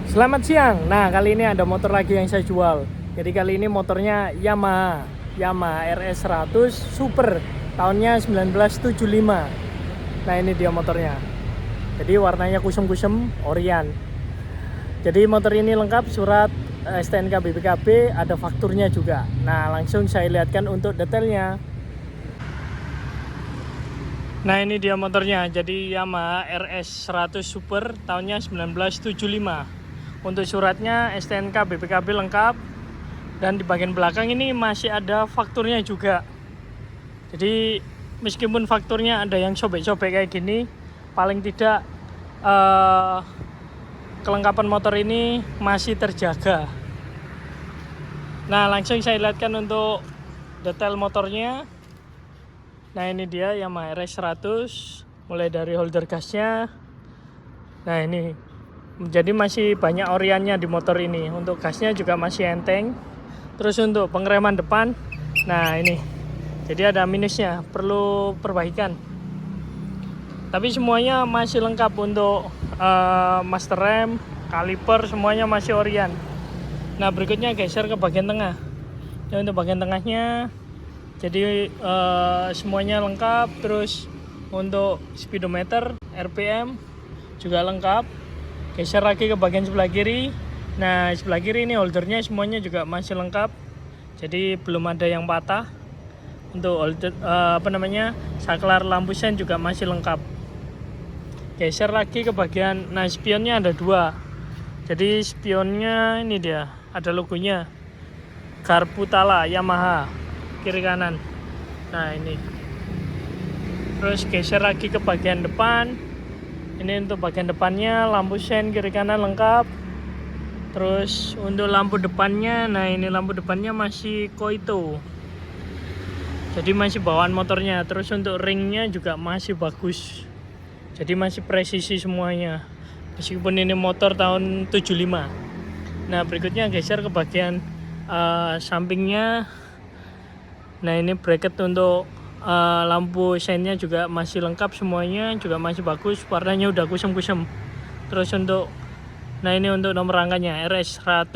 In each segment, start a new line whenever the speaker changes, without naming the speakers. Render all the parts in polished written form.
Selamat siang. Nah, kali ini ada motor lagi yang saya jual. Jadi kali ini motornya Yamaha RS100 Super tahunnya 1975. Nah, ini dia motornya. Jadi warnanya kusem-kusem Orion. Jadi motor ini lengkap surat STNK BPKB, ada fakturnya juga. Nah, langsung saya lihatkan untuk detailnya. Nah, ini dia motornya. Jadi Yamaha RS100 Super tahunnya 1975. Untuk suratnya STNK BPKB lengkap. Dan di bagian belakang ini masih ada fakturnya juga. Jadi meskipun fakturnya ada yang sobek-sobek kayak gini, paling tidak kelengkapan motor ini masih terjaga. Nah, langsung saya lihatkan untuk detail motornya. Nah, ini dia Yamaha RS100, mulai dari holder gasnya. Nah, ini jadi masih banyak oriannya di motor ini. Untuk gasnya juga masih enteng. Terus untuk pengereman depan, nah ini jadi ada minusnya, perlu perbaikan. Tapi semuanya masih lengkap untuk master rem, kaliper, semuanya masih orian. Nah, berikutnya geser ke bagian tengah. Ini untuk bagian tengahnya, jadi semuanya lengkap. Terus untuk speedometer, RPM juga lengkap. Geser lagi ke bagian sebelah kiri. Nah, sebelah kiri ini holdernya semuanya juga masih lengkap. Jadi belum ada yang patah. Untuk holder, saklar lampu sen juga masih lengkap. Geser lagi ke bagian, nah spionnya ada dua. Jadi spionnya ini dia, ada logonya Garputala Yamaha kiri kanan. Nah, ini. Terus geser lagi ke bagian depan. Ini untuk bagian depannya, lampu sen kiri kanan lengkap. Terus untuk lampu depannya, nah ini lampu depannya masih Koito. Jadi masih bawaan motornya. Terus untuk ringnya juga masih bagus. Jadi masih presisi semuanya. Meskipun ini motor tahun 75. Nah, berikutnya geser ke bagian sampingnya. Nah, ini bracket untuk lampu sennya juga masih lengkap semuanya, juga masih bagus, warnanya udah kusem-kusem. Terus untuk, nah ini untuk nomor rangkanya RS100.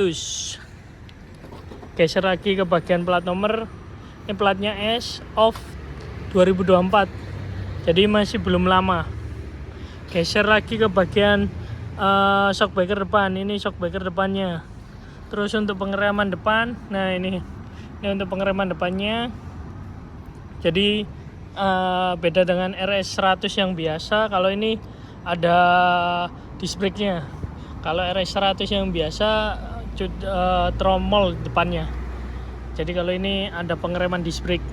Geser lagi ke bagian plat nomor. Ini platnya S of 2024. Jadi masih belum lama. Geser lagi ke bagian shockbreaker depan. Ini shockbreaker depannya. Terus untuk pengereman depan, nah ini untuk pengereman depannya. Jadi beda dengan RS100 yang biasa. Kalau ini ada disc brake-nya. Kalau RS100 yang biasa tromol depannya. Jadi kalau ini ada pengereman disc brake.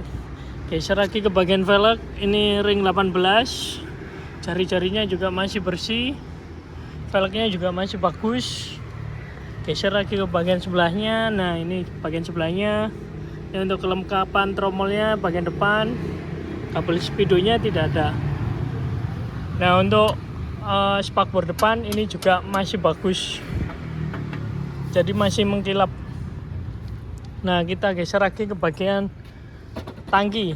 Geser lagi ke bagian velg. Ini ring 18. Jari-jarinya juga masih bersih. Velgnya juga masih bagus. Geser lagi ke bagian sebelahnya. Nah, ini bagian sebelahnya. Ini untuk kelengkapan tromolnya bagian depan. Kabel speedonya tidak ada. Nah, untuk spakbor depan ini juga masih bagus. Jadi masih mengkilap. Nah, kita geser lagi ke bagian tangki.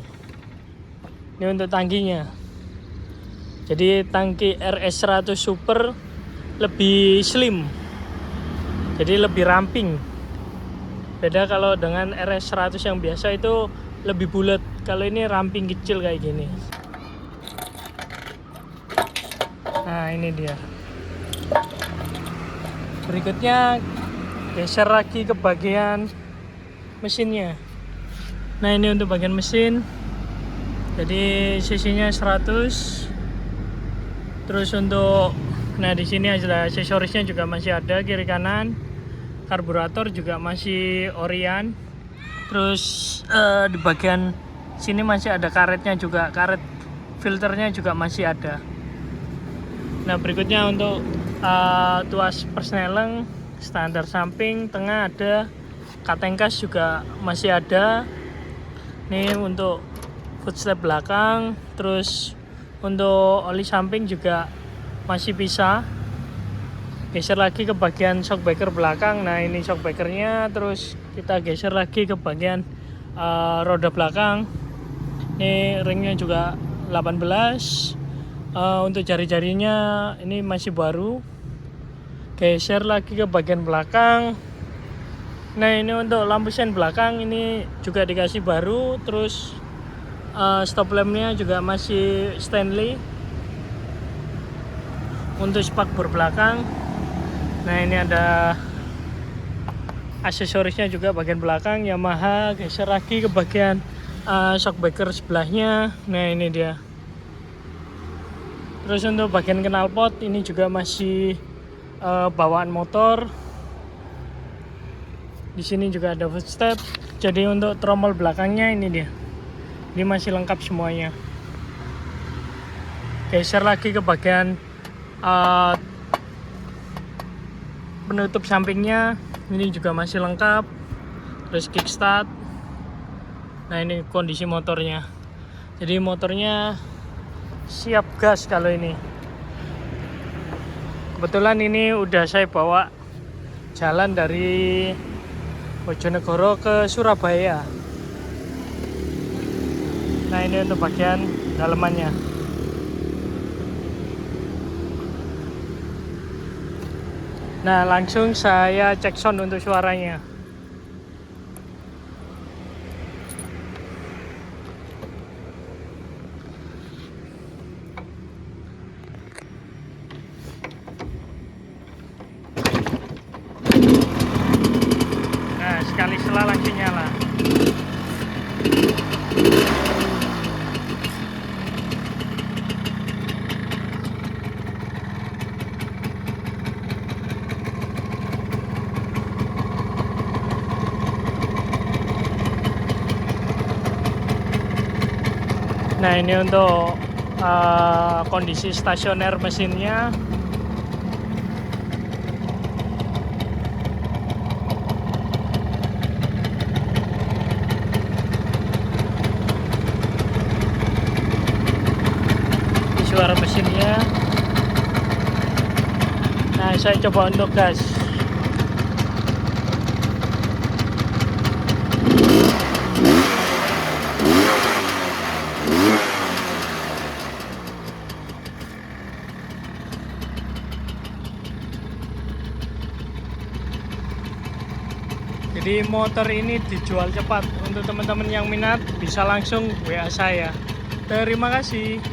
Ini untuk tangkinya. Jadi tangki RS100 Super lebih slim. Jadi lebih ramping. Beda kalau dengan RS100 yang biasa itu lebih bulat. Kalau ini ramping kecil kayak gini. Nah, ini dia. Berikutnya geser lagi ke bagian mesinnya. Nah, ini untuk bagian mesin. Jadi sisinya 100. Terus untuk, nah di sini ada aksesorisnya juga masih ada kiri kanan. Karburator juga masih Orion. Terus di bagian sini masih ada karetnya juga, karet filternya juga masih ada. Nah, berikutnya untuk tuas persneleng standar samping, tengah ada, katengkas juga masih ada. Ini untuk footstep belakang. Terus untuk oli samping juga masih bisa. Geser lagi ke bagian shockbreaker belakang. Nah, ini shockbreakernya. Terus kita geser lagi ke bagian roda belakang. Ini ringnya juga 18. Untuk jari-jarinya ini masih baru. Geser lagi ke bagian belakang. Nah, ini untuk lampu sen belakang ini juga dikasih baru. Terus stop lampnya juga masih Stanley. Untuk spakbor belakang, nah ini ada aksesorisnya juga bagian belakang Yamaha. Geser lagi ke bagian shockbreaker sebelahnya. Nah, ini dia. Terus untuk bagian knalpot ini juga masih bawaan motor. Di sini juga ada footstep. Jadi untuk tromol belakangnya ini dia. Ini masih lengkap semuanya. Geser lagi ke bagian penutup sampingnya. Ini juga masih lengkap. Terus kickstart. Nah, ini kondisi motornya. Jadi motornya siap gas kalau ini. Kebetulan ini udah saya bawa jalan dari Bojonegoro ke Surabaya. Nah, ini untuk bagian dalemannya. Nah, langsung saya cek sound untuk suaranya. Nah, sekali setelah langsung nyala. Nah, ini untuk kondisi stasioner mesinnya. Ini suara mesinnya. Nah, saya coba untuk gas. Jadi motor ini dijual cepat. Untuk teman-teman yang minat bisa langsung WA saya. Terima kasih.